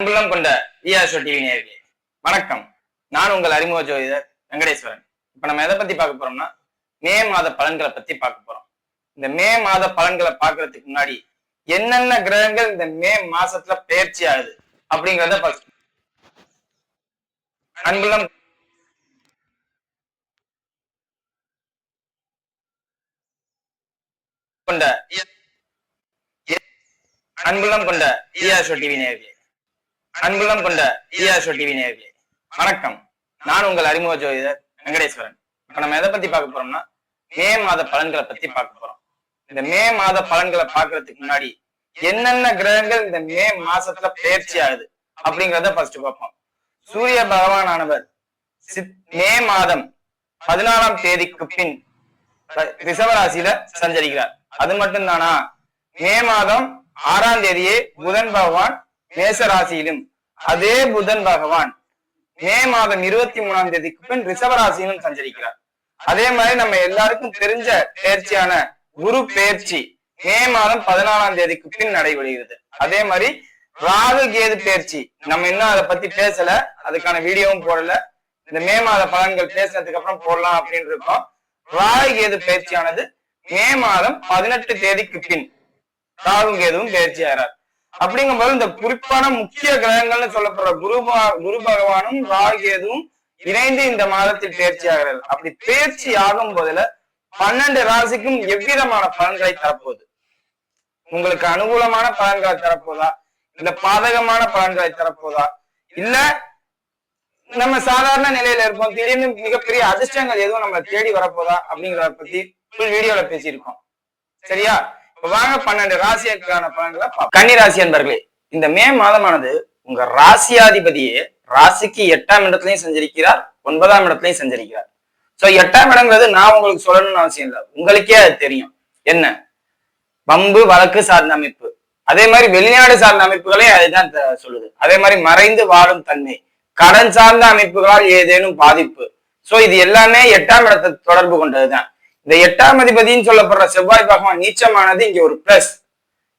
அன்புள்ளம் கொண்ட ஈஆர்ஷோ டிவி நேயர்களே வணக்கம். நான் உங்கள் அறிமுக ஜோதிடர் வெங்கடேஸ்வரன். இப்ப நம்ம எதை பத்தி பார்க்க போறோம்னா மே மாத பலன்களை பத்தி பார்க்க போறோம். இந்த மே மாத பலன்களை பார்க்கறதுக்கு முன்னாடி என்னென்ன கிரகங்கள் இந்த மே மாசத்துல பெயர்ச்சி ஆகுது அப்படிங்கிறத பார்க்க அன்புள்ளம் கொண்ட அன்புள்ளம் கொண்ட ஈஆர்ஷோ டிவி நேயர்களே வணக்கம். நான் உங்கள் அறிமுக ஜோதிடர் வெங்கடேஸ்வரன். இப்ப நம்ம எதை பத்தி பார்க்க போறோம்னா மே மாத பலன்களை பத்தி பார்க்க போறோம். இந்த மே மாத பலன்களை பார்க்கறதுக்கு முன்னாடி என்னென்ன கிரகங்கள் இந்த மே மாசத்துல பெயர்ச்சி ஆகுது அப்படிங்கிறத ஃபர்ஸ்ட் பார்ப்போம். சூரிய பகவான் ஆனவர் மே மாதம் 14ஆம் தேதிக்கு பின் ரிஷபராசியில சஞ்சரிக்கிறார். அது மட்டும் தானா, மே மாதம் 6ஆம் தேதியே புதன் பகவான் மேச ராசியிலும், அதே புதன் பகவான் மே மாதம் 23ஆம் தேதிக்கு பின் ரிஷபராசியிலும் சஞ்சரிக்கிறார். அதே மாதிரி நம்ம எல்லாருக்கும் தெரிஞ்ச பயிற்சியான குரு பயிற்சி மே மாதம் 14ஆம் தேதிக்கு பின் நடைபெறுகிறது. அதே மாதிரி ராகு கேது பயிற்சி நம்ம இன்னும் அதை பத்தி பேசல, அதுக்கான வீடியோவும் போடல. இந்த மே மாத பலன்கள் பேசினதுக்கு அப்புறம் போடலாம் அப்படின்னு இருக்கோம். ராகு கேது பயிற்சியானது மே மாதம் 18 தேதிக்கு பின் ராகு கேதுவும் பயிற்சி ஆகிறார். அப்படிங்கும்போது இந்த குறிப்பான முக்கிய கிரகங்கள்னு சொல்லப்படுற குரு பகவானும் ராகு கேதுவும் இணைந்து இந்த மாதத்தில் பயிற்சி ஆகிறார்கள். அப்படி பயிற்சி ஆகும் போதுல 12 ராசிக்கும் எவ்விதமான பலன்களை தரப்போகுது? உங்களுக்கு அனுகூலமான பலன்களை தரப்போதா, இல்ல பாதகமான பலன்களை தரப்போதா, இல்ல நம்ம சாதாரண நிலையில இருப்போம், திடீர்னு மிகப்பெரிய அதிர்ஷ்டங்கள் எதுவும் நம்ம தேடி வரப்போதா அப்படிங்கிறத பத்தி ஃபுல் வீடியோல பேசியிருக்கோம். சரியா? இப்ப வாங்க 12 ராசிக்கான பலன்களை பார்ப்போம். கன்னி ராசி என்பர்களே, இந்த மே மாதமானது உங்க ராசியாதிபதியே ராசிக்கு 8ஆம் இடத்துலயும் சஞ்சரிக்கிறார், 9ஆம் இடத்துலயும் சஞ்சரிக்கிறார். சோ 8ஆம் இடங்கிறது நான் உங்களுக்கு சொல்லணும்னு அவசியம் இல்லை, உங்களுக்கே அது தெரியும். என்ன? வம்பு வழக்கு சார்ந்த அமைப்பு, அதே மாதிரி வெளிநாடு சார்ந்த அமைப்புகளே அதுதான் சொல்லுது. அதே மாதிரி மறைந்து வாழும் தன்மை, கடன் சார்ந்த அமைப்புகளால் ஏதேனும் பாதிப்பு. சோ இது எல்லாமே 8ஆம் இடத்தை தொடர்பு கொண்டதுதான். இந்த 8ஆம் அதிபதினு சொல்லப்படுற செவ்வாய் பகவான் நீச்சமானது இங்க ஒரு பிளஸ்.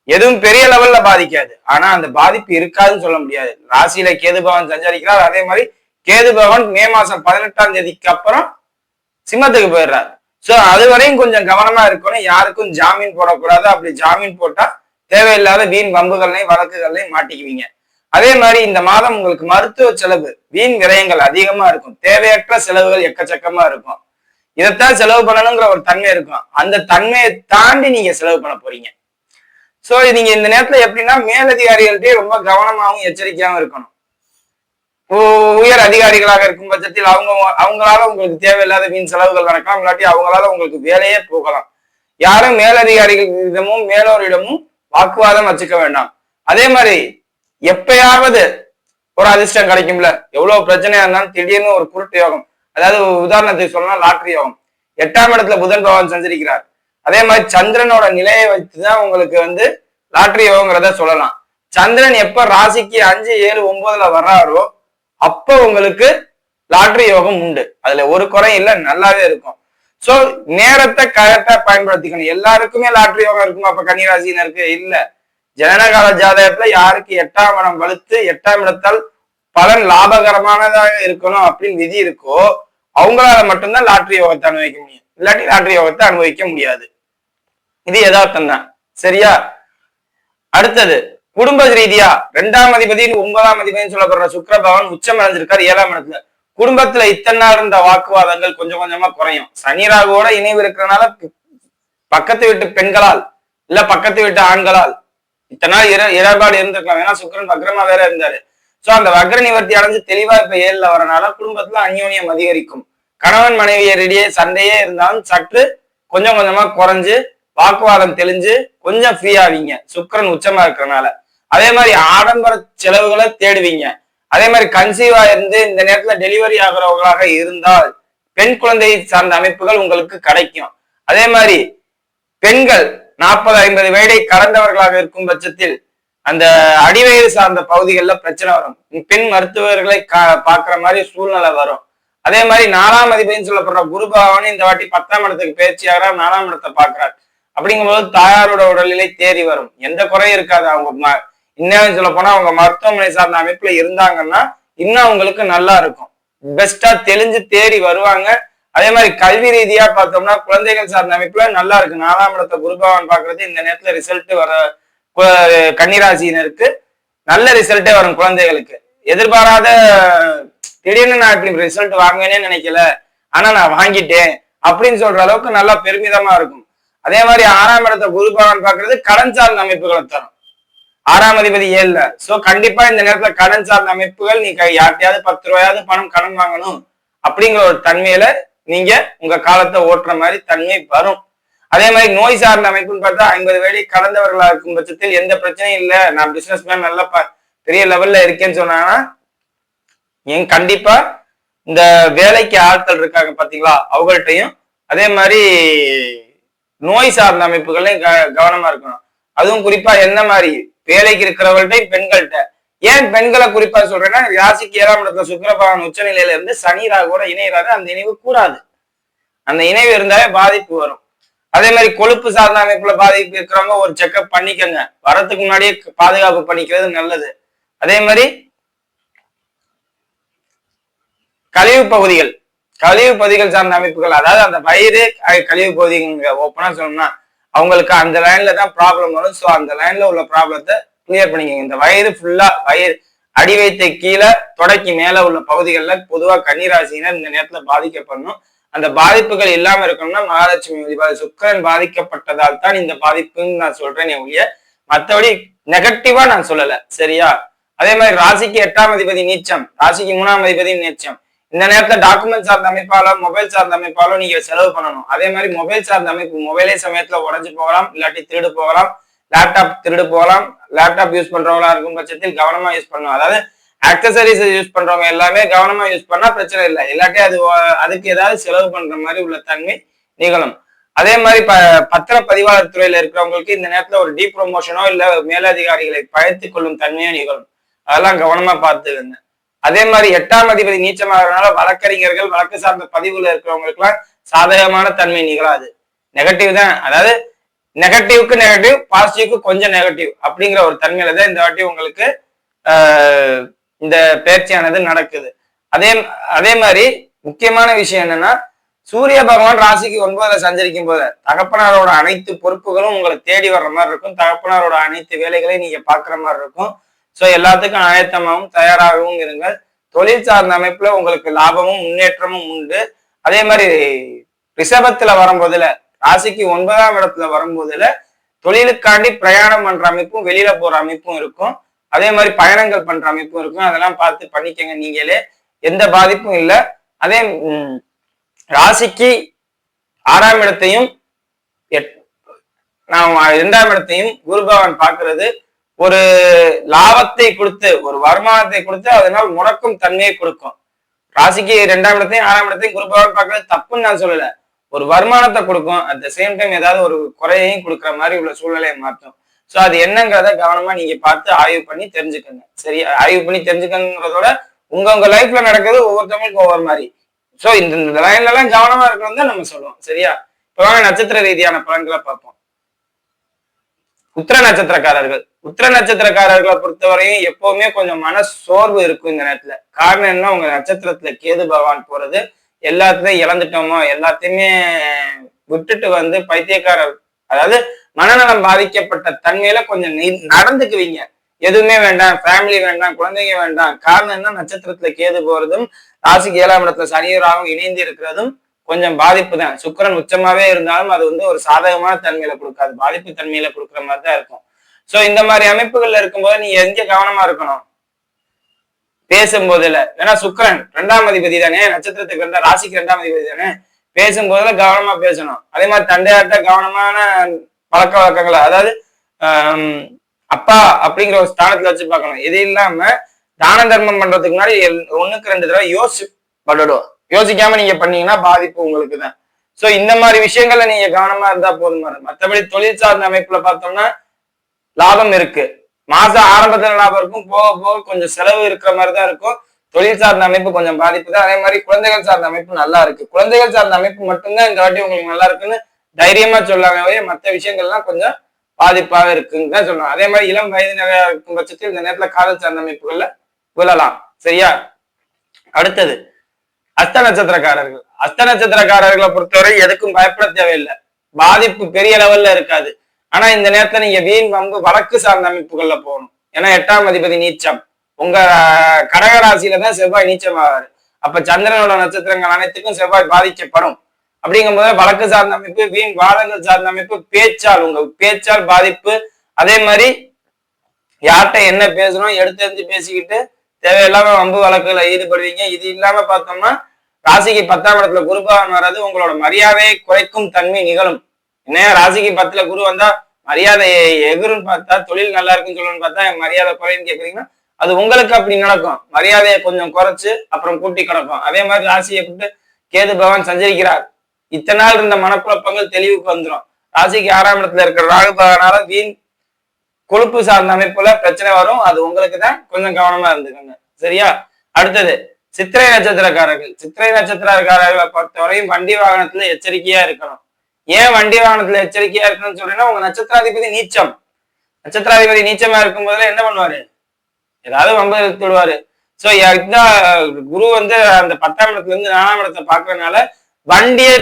எதுவும் பெரிய லெவல்ல பாதிக்காது, ஆனா அந்த பாதிப்பு இருக்காதுன்னு சொல்ல முடியாது. ராசியில கேது பகவான் சஞ்சரிக்கிறார். அதே மாதிரி கேது பகவான் மே மாசம் 18ஆம் தேதிக்கு அப்புறம் சிம்மத்துக்கு போயிடுறாரு. சோ அது வரையும் கொஞ்சம் கவனமா இருக்கணும், யாருக்கும் ஜாமீன் போடக்கூடாது. அப்படி ஜாமீன் போட்டா தேவையில்லாத வீண் வம்புகள்லையும் வழக்குகள்லையும் மாட்டிக்குவீங்க. அதே மாதிரி இந்த மாதம் உங்களுக்கு மருத்துவ செலவு, வீண் விரயங்கள் அதிகமா இருக்கும். தேவையற்ற செலவுகள் எக்கச்சக்கமா இருக்கும். இதைத்தான் செலவு பண்ணணுங்கிற ஒரு தன்மை இருக்கும். அந்த தன்மையை தாண்டி நீங்க செலவு பண்ண போறீங்க. சோ நீங்க இந்த நேரத்துல எப்படின்னா மேலதிகாரிகள்ட்டே ரொம்ப கவனமாகவும் எச்சரிக்கையாகவும் இருக்கணும். உயர் அதிகாரிகளாக இருக்கும் பட்சத்தில் அவங்களால உங்களுக்கு தேவையில்லாத வீண் செலவுகள் நடக்கலாம், இல்லாட்டி அவங்களால உங்களுக்கு வேலையே போகலாம். யாரும் மேலதிகாரிகளிடமும் மேலோரிடமும் வாக்குவாதம் வச்சுக்க வேண்டாம். அதே மாதிரி எப்பயாவது ஒரு அதிர்ஷ்டம் கிடைக்கும்ல, எவ்வளவு பிரச்சனையா இருந்தாலும் திடீர்னு ஒரு குருட்டு யோகம், அதாவது உதாரணத்துக்கு சொல்லலாம் லாட்டரி யோகம். 8ஆம் இடத்துல புதன் பகவான் சஞ்சரிக்கிறார். அதே மாதிரி சந்திரனோட நிலையை வச்சுதான் உங்களுக்கு லாட்டரி யோகங்கிறத சொல்லலாம். சந்திரன் எப்ப ராசிக்கு 5, 7, 9ல வர்றாரோ அப்ப உங்களுக்கு லாட்டரி யோகம் உண்டு. அதுல ஒரு குறை இல்லை, நல்லாவே இருக்கும். சோ நேரத்தை கரெக்டா பயன்படுத்திக்கணும். எல்லாருக்குமே லாட்டரி யோகம் இருக்குமா அப்ப கன்னிராசினருக்கு? இல்ல. ஜனனகால ஜாதகத்துல யாருக்கு 8ஆம் இடம் வலுத்து 8ஆம் இடத்தால் பலன் லாபகரமானதாக இருக்கணும் அப்படின்னு விதி இருக்கோ அவங்களால மட்டும்தான் லாட்டரி யோகத்தை அனுபவிக்க முடியும், இல்லாட்டி லாட்டரி யோகத்தை அனுபவிக்க முடியாது. இது யதார்த்தம் தான். சரியா? அடுத்தது குடும்ப ரீதியா 2ஆம் அதிபதி 9ஆம் அதிபதினு சொல்லப்படுற சுக்கிர பகவான் உச்சம் அடைஞ்சிருக்காரு 7ஆம் இடத்துல. குடும்பத்துல இத்தனை நாள் இருந்த வாக்குவாதங்கள் கொஞ்சம் கொஞ்சமா குறையும். சனி ராகுவோட இணைவு இருக்கிறனால பக்கத்து வீட்டு பெண்களால் இல்ல பக்கத்து வீட்டு ஆண்களால் இத்தனை நாள் இடர்பாடு இருந்திருக்கலாம். ஏன்னா சுக்கிரன் வக்ரமா வேற இருந்தாரு. சோ அந்த வக்ர நிவர்த்தி அடைஞ்சு தெளிவா இப்ப 7ல வரனால குடும்பத்துல அந்யோன்யம் அதிகரிக்கும். கணவன் மனைவியரிடையே சண்டையே இருந்தாலும் சற்று கொஞ்சம் கொஞ்சமா குறைஞ்சு வாக்குவாதம் தெளிஞ்சு கொஞ்சம் ஃப்ரீ ஆவீங்க, சுக்கிரன் உச்சமா இருக்கிறனால. அதே மாதிரி ஆடம்பர செலவுகளை தேடுவீங்க. அதே மாதிரி கன்சீவா இருந்து இந்த நேரத்துல டெலிவரி ஆகிறவங்களாக இருந்தால் பெண் குழந்தை சார்ந்த அமைப்புகள் உங்களுக்கு கிடைக்கும். அதே மாதிரி பெண்கள் 40, 50 வயதை கடந்தவர்களாக இருக்கும் பட்சத்தில் அந்த அடிவயது சார்ந்த பகுதிகளில் பிரச்சனை வரும். பெண் மருத்துவர்களை பாக்குற மாதிரி சூழ்நிலை வரும். அதே மாதிரி 4ஆம் அதிபதினு சொல்லப்படுற குரு பகவான் இந்த வாட்டி 10ஆம் இடத்துக்கு பயிற்சி ஆகிறார், 4ஆம் இடத்தை பாக்குறார். அப்படிங்கும்போது தாயாரோட உடல்நிலை தேறி வரும். எந்த குறையும் இருக்காது. அவங்க இன்னும் சொல்ல போனா அவங்க மருத்துவமனை சார்ந்த அமைப்புல இருந்தாங்கன்னா இன்னும் அவங்களுக்கு நல்லா இருக்கும், பெஸ்டா தெளிஞ்சு தேடி வருவாங்க. அதே மாதிரி கல்வி ரீதியா பார்த்தோம்னா குழந்தைகள் சார்ந்த அமைப்புல நல்லா இருக்கு. 4ஆம் இடத்தை குரு பகவான் பாக்குறது இந்த நேரத்துல ரிசல்ட் வர கன்னிராசினருக்கு நல்ல ரிசல்ட்டே வரும். குழந்தைகளுக்கு எதிர்பாராத திடீர்னு நான் இப்படி ரிசல்ட் வாங்குவேனே நினைக்கல, ஆனா நான் வாங்கிட்டேன் அப்படின்னு சொல்ற அளவுக்கு நல்லா பெருமிதமா இருக்கும். அதே மாதிரி 6ஆம் இடத்தை குரு பகவான் பாக்குறது கடன் சார்ந்த அமைப்புகளை தரும். 6ஆம் அதிபதி 7ல. சோ கண்டிப்பா இந்த நேரத்துல கடன் சார்ந்த அமைப்புகள், நீ யார்ட்டையாவது 10 ரூபாயாவது பணம் கடன் வாங்கணும் அப்படிங்கிற ஒரு தன்மையில நீங்க உங்க காலத்தை ஓட்டுற மாதிரி தன்மை வரும். அதே மாதிரி நோய் சார்ந்த அமைப்புன்னு பார்த்தா 50 வேலை கடந்தவர்களா இருக்கும் பட்சத்தில் எந்த பிரச்சனையும் இல்லை, நான் பிசினஸ் மேன் நல்லா பெரிய லெவல்ல இருக்கேன்னு சொன்னாங்கன்னா கண்டிப்பா இந்த வேலைக்கு ஆட்கள் இருக்காங்க பாத்தீங்களா, அவங்கள்ட்டையும் அதே மாதிரி நோய் சார்ந்த அமைப்புகளையும் கவனமா இருக்கணும். அதுவும் குறிப்பா என்ன மாதிரி வேலைக்கு இருக்கிறவர்கள்ட்டையும் பெண்கள்கிட்ட. ஏன் பெண்களை குறிப்பா சொல்றேன்னா, ராசிக்கு 7ஆம் இடத்துல சுக்கிர பகவான் உச்ச நிலையில இருந்து சனி ராகுவோட இணைகிறாரு. அந்த இணைவு கூடாது, அந்த இணைவு இருந்தாலே பாதிப்பு வரும். அதே மாதிரி கொழுப்பு சார்ந்த அமைப்புல பாதிப்பு இருக்கிறவங்க ஒரு செக்அப் பண்ணிக்கங்க, வரத்துக்கு முன்னாடியே பாதுகாப்பு பண்ணிக்கிறது நல்லது. அதே மாதிரி கழிவு பகுதிகள் சார்ந்த அமைப்புகள், அதாவது அந்த வயிறு கழிவு பகுதிங்க ஓப்பனா சொல்லணும்னா அவங்களுக்கு அந்த லைன்ல தான் ப்ராப்ளம் வரும். ஸோ அந்த லைன்ல உள்ள ப்ராப்ளத்தை கிளியர் பண்ணிக்கங்க. இந்த வயிறு ஃபுல்லா வயிறு அடி வைத்த கீழே தொடக்கி மேல உள்ள பகுதிகளில் பொதுவா கன்னிராசினர் இந்த நேரத்துல பாதிக்கப்படணும். அந்த பாதிப்புகள் இல்லாம இருக்கணும்னா மகாலட்சுமி சுக்கிரன் பாதிக்கப்பட்டதால் தான் இந்த பாதிப்புன்னு நான் சொல்றேன் ஒழிய மற்றபடி நெகட்டிவா நான் சொல்லல, சரியா? அதே மாதிரி ராசிக்கு 8ஆம் அதிபதி நீச்சம், ராசிக்கு 3ஆம் அதிபதி நீச்சம். இந்த நேரத்துல டாக்குமெண்ட் சார்ந்த அமைப்பாலோ மொபைல் சார்ந்த அமைப்பாலோ நீங்க செலவு பண்ணணும். அதே மாதிரி மொபைல் சார்ந்த அமைப்பு, மொபைலே சமயத்துல உடஞ்சு போகலாம், இல்லாட்டி திருடு போகலாம், லேப்டாப் திருடு போகலாம். லேப்டாப் யூஸ் பண்றவங்களா இருக்கும் பட்சத்தில் கவனமா யூஸ் பண்ணணும். அதாவது ஆக்சசரிஸ் யூஸ் பண்றவங்க எல்லாமே கவனமா யூஸ் பண்ணா பிரச்சனை இல்லை, இல்லாட்டி அதுக்கு ஏதாவது செலவு பண்ற மாதிரி உள்ள தன்மை நிகழும். அதே மாதிரி பத்திர பதிவாளர் துறையில இருக்கிறவங்களுக்கு இந்த நேரத்துல ஒரு ப்ரொமோஷனோ இல்ல மேலதிகாரிகளை பயத்து கொள்ளும் தன்மையோ நிகழும். அதெல்லாம் கவனமா பார்த்துக்கங்க. அதே மாதிரி 8ஆம் அதிபதி நீச்சமாகறதுனால வழக்கறிஞர்கள் வழக்கு சார்ந்த பதிவுல இருக்கிறவங்களுக்கு எல்லாம் சாதகமான தன்மை நிகழாது, நெகட்டிவ் தான். அதாவது நெகட்டிவ்க்கு நெகட்டிவ், பாசிட்டிவ்க்கு கொஞ்சம் நெகட்டிவ் அப்படிங்கிற ஒரு தன்மையில தான் இந்த வாட்டி உங்களுக்கு இந்த பயிற்சியானது நடக்குது. அதே மாதிரி முக்கியமான விஷயம் என்னன்னா, சூரிய பகவான் ராசிக்கு 9ல சஞ்சரிக்கும் போது தகப்பனாரோட அனைத்து பொறுப்புகளும் உங்களை தேடி வர்ற மாதிரி இருக்கும். தகப்பனாரோட அனைத்து வேலைகளையும் நீங்க பாக்குற மாதிரி இருக்கும். ஸோ எல்லாத்துக்கும் ஆயத்தமாகவும் தயாராகவும் இருங்கள். தொழில் சார்ந்த அமைப்புல உங்களுக்கு லாபமும் முன்னேற்றமும் உண்டு. அதே மாதிரி ரிஷபத்துல வரும்போதுல, ராசிக்கு 9ஆம் இடத்துல வரும்போதுல தொழிலுக்காண்டி பிரயாணம் பண்ற அமைப்பும் வெளியில போற அமைப்பும் இருக்கும். அதே மாதிரி பயணங்கள் பண்ற அமைப்பும் இருக்கும். அதெல்லாம் பார்த்து பண்ணிக்கங்க, நீங்களே எந்த பாதிப்பும் இல்லை. அதே ராசிக்கு 6ஆம் இடத்தையும் 2ஆம் இடத்தையும் குரு பகவான் பார்க்கிறது ஒரு லாபத்தை கொடுத்து, ஒரு வருமானத்தை கொடுத்து, அதனால் முடக்கும் தன்மையை கொடுக்கும். ராசிக்கு 2ஆம் இடத்தையும் 6ஆம் இடத்தையும் குரு பகவான் பார்க்கறது தப்புன்னு நான் சொல்லல, ஒரு வருமானத்தை கொடுக்கும். அட் த சேம் டைம் ஏதாவது ஒரு குறையையும் கொடுக்குற மாதிரி உள்ள சூழ்நிலையை மாற்றும். ஸோ அது என்னங்கிறத கவனமா நீங்க பார்த்து ஆய்வு பண்ணி தெரிஞ்சுக்கங்க, சரி? ஆய்வு பண்ணி தெரிஞ்சுக்கணுங்கிறதோட உங்க லைஃப்ல நடக்கிறது ஒவ்வொருத்தவங்களுக்கும் ஒவ்வொரு மாதிரி. ஸோ இந்த லைன்ல எல்லாம் கவனமா இருக்கணும் தான் நம்ம சொல்லுவோம், சரியா? இப்போ வாங்க நட்சத்திர ரீதியான பலன்களை பார்ப்போம். உத்திர நட்சத்திரக்காரர்களை பொறுத்தவரையும் எப்பவுமே கொஞ்சம் மன சோர்வு இருக்கும் இந்த நேரத்துல. காரணம் என்ன, உங்க நட்சத்திரத்துல கேது பகவான் போறது, எல்லாத்தையும் இழந்துட்டோமோ, எல்லாத்தையுமே விட்டுட்டு பைத்தியக்காரர், அதாவது மனநலம் பாதிக்கப்பட்ட தன்மையில கொஞ்சம் நடந்துக்குவீங்க. எதுவுமே வேண்டாம், ஃபேமிலி வேண்டாம், குழந்தைங்க வேண்டாம். காரணம் என்ன, நட்சத்திரத்துல கேது போறதும் ராசிக்கு 7ஆம் இடத்துல சனியராகவும் இணைந்து இருக்கிறதும் கொஞ்சம் பாதிப்பு தான். சுக்கிரன் உச்சமாவே இருந்தாலும் அது ஒரு சாதகமான தன்மையில கொடுக்காது, பாதிப்பு தன்மையில கொடுக்குற மாதிரி தான் இருக்கும். சோ இந்த மாதிரி அமைப்புகள்ல இருக்கும்போது நீங்க எங்க கவனமா இருக்கணும் பேசும்போதுல, ஏன்னா சுக்கிரன் 2ஆம் அதிபதி தானே, நட்சத்திரத்துக்கு ராசிக்கு 2ஆம் அதிபதி தானே, பேசும்போதுல கவனமா பேசணும். அதே மாதிரி தந்தையார்ட்ட கவனமான பழக்க வழக்கங்களை, அதாவது அப்பா அப்படிங்கிற ஒரு ஸ்தானத்துல வச்சு பார்க்கணும். இது இல்லாம தான தர்மம் பண்றதுக்கு முன்னாடி 1க்கு 2 தடவை யோசிக்காம நீங்க பண்ணீங்கன்னா பாதிப்பு உங்களுக்கு தான். சோ இந்த மாதிரி விஷயங்கள்ல நீங்க கவனமா இருந்தா போதுமா. மற்றபடி தொழில் சார்ந்த அமைப்புல பார்த்தோம்னா லாபம் இருக்கு, மாச ஆரம்பத்துல லாபம் இருக்கும், போக போக கொஞ்சம் செலவு இருக்கிற மாதிரிதான் இருக்கும். தொழில் சார்ந்த அமைப்பு கொஞ்சம் பாதிப்பு தான். அதே மாதிரி குழந்தைகள் சார்ந்த அமைப்பு நல்லா இருக்கு. குழந்தைகள் சார்ந்த அமைப்பு மட்டும்தான் இந்த வாட்டி உங்களுக்கு நல்லா இருக்குன்னு தைரியமா சொல்லாமே, மற்ற விஷயங்கள்லாம் கொஞ்சம் பாதிப்பாக இருக்குன்னு தான் சொல்லணும். அதே மாதிரி இளம் வயதினராக இருக்கும் பட்சத்தில் இந்த நேரத்துல காதல் சார்ந்த அமைப்புகள்ல விழலாம். சரியா? அடுத்தது அஸ்த நட்சத்திரக்காரர்கள். அஸ்த நட்சத்திரக்காரர்களை பொறுத்தவரை எதுக்கும் பயப்பட தேவையில்லை, பாதிப்பு பெரிய லெவல்ல இருக்காது. ஆனா இந்த நேரத்துல நீங்க வீண் வம்பு வழக்கு சார்ந்த அமைப்புகள்ல போகணும். ஏன்னா 8ஆம் அதிபதி நீச்சம், உங்க கடகராசியில தான் செவ்வாய் நீச்சம் ஆவாரு. அப்ப சந்திரனோட நட்சத்திரங்கள் அனைத்துக்கும் செவ்வாய் பாதிக்கப்படும். அப்படிங்கும் போது வழக்கு சார்ந்த அமைப்பு, வீண் வாதங்கள் சார்ந்த அமைப்பு, பேச்சால் உங்க பேச்சால் பாதிப்பு. அதே மாதிரி யார்கிட்ட என்ன பேசணும் எடுத்து பேசிக்கிட்டு தேவையில்லாம வம்பு வழக்குல ஈடுபடுவீங்க. இது இல்லாம பார்த்தோம்னா ராசிக்கு 10ஆம் இடத்துல குரு பகவான் வர்றது உங்களோட மரியாதையை குறைக்கும் தன்மை நிகழும். என்ன ராசிக்கு 10ல குரு வந்தா மரியாதை எகுருன்னு பார்த்தா, தொழில் நல்லா இருக்குன்னு சொல்லணும்னு பார்த்தா மரியாதை குறைன்னு கேக்குறீங்கன்னா அது உங்களுக்கு அப்படி நடக்கும். மரியாதையை கொஞ்சம் குறைச்சு அப்புறம் கூட்டி கிடக்கும். அதே மாதிரி ராசியை விட்டு கேது பகவான் சஞ்சரிக்கிறார். இத்தனை நாள் இருந்த மனக்குழப்பங்கள் தெளிவுக்கு வந்துடும். ராசிக்கு 6ஆம் இடத்துல இருக்கிற ராகு பகவானால வீண் கொழுப்பு சார்ந்த அமைப்புல பிரச்சனை வரும். அது உங்களுக்கு தான், கொஞ்சம் கவனமா இருந்துக்கோங்க. சரியா? அடுத்தது சித்திரை நட்சத்திரக்காரர்கள். சித்திரை நட்சத்திரக்காரர்களை பொறுத்தவரையும் வண்டி வாகனத்துல எச்சரிக்கையா இருக்கணும். ஏன் வண்டி வாகனத்துல எச்சரிக்கையா இருக்கணும்னு சொல்றேன்னா, உங்க நட்சத்திராதிபதி நீச்சம். நட்சத்திராதிபதி நீச்சமா இருக்கும் போதுல என்ன பண்ணுவாரு? ஏதாவது வம்பு எடுத்து விடுவாரு. சோ குரு வந்து அந்த 10ஆம் இடத்துல இருந்து 4ஆம் இடத்தை பாக்குறதுனால வண்டியை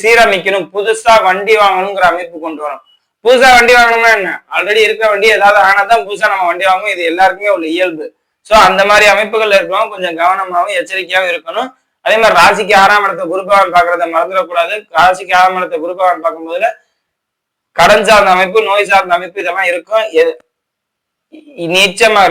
சீரமைக்கணும், புதுசா வண்டி வாங்கணுங்கிற அமைப்பு கொண்டு வரும். புதுசா வண்டி வாங்கணும்னா என்ன, ஆல்ரெடி இருக்கிற வண்டி ஏதாவது ஆனாதான் புதுசா நம்ம வண்டி வாங்கணும். இது எல்லாருக்குமே உள்ள இயல்பு. சோ அந்த மாதிரி அமைப்புகள் இருக்கணும். கொஞ்சம் கவனமாகவும் எச்சரிக்கையாகவும் இருக்கணும். அதே மாதிரி ராசிக்கு 6ஆம் இடத்தை குரு பகவான் பாக்குறத மறந்துடக்கூடாது. ராசிக்கு 6ஆம் இடத்தை குரு பகவான் பார்க்கும்போதுல கடன் சார்ந்த அமைப்பு, நோய் சார்ந்த அமைப்பு இதெல்லாம் இருக்கும். நீச்சமா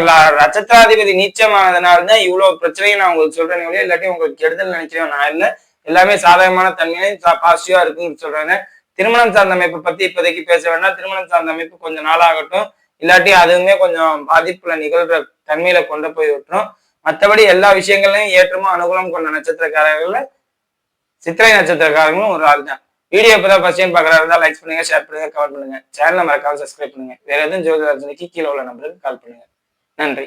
நட்சத்திராதிபதி நீச்சமானதுனாலதான் இவ்வளவு பிரச்சனையும் நான் உங்களுக்கு சொல்றேன். இல்லாட்டி உங்களுக்கு கெடுதல் நினைக்கிறேன் நான் இல்ல. எல்லாமே சாதகமான தன்மையும் பாசிட்டிவா இருக்குன்னு சொல்றேன். திருமணம் சார்ந்த அமைப்பை பத்தி இப்போதைக்கு பேச வேண்டாம். திருமணம் சார்ந்த அமைப்பு கொஞ்சம் நாளாகட்டும். இல்லாட்டி அதுவுமே கொஞ்சம் பாதிப்புல நிகழ்ற தன்மையில கொண்டு போய் விட்டுரும். மற்றபடி எல்லா விஷயங்களையும் ஏற்றமும் அனுகூலம் கொண்ட நட்சத்திரக்காரர்கள்ல சித்திரை நட்சத்திரக்காரங்களும் ஒரு ஆள் தான். வீடியோ இப்பதான் ஃபர்ஸ்ட் டைம் பார்க்கறதா இருந்தா லைக் பண்ணுங்க, ஷேர் பண்ணுங்க, கமெண்ட் பண்ணுங்க. சேனலை மறக்காம சப்ஸ்கிரைப் பண்ணுங்க. வேற எதுவும் ஜோதிட கீழே உள்ள நம்பருக்கு கால் பண்ணுங்க. நன்றி.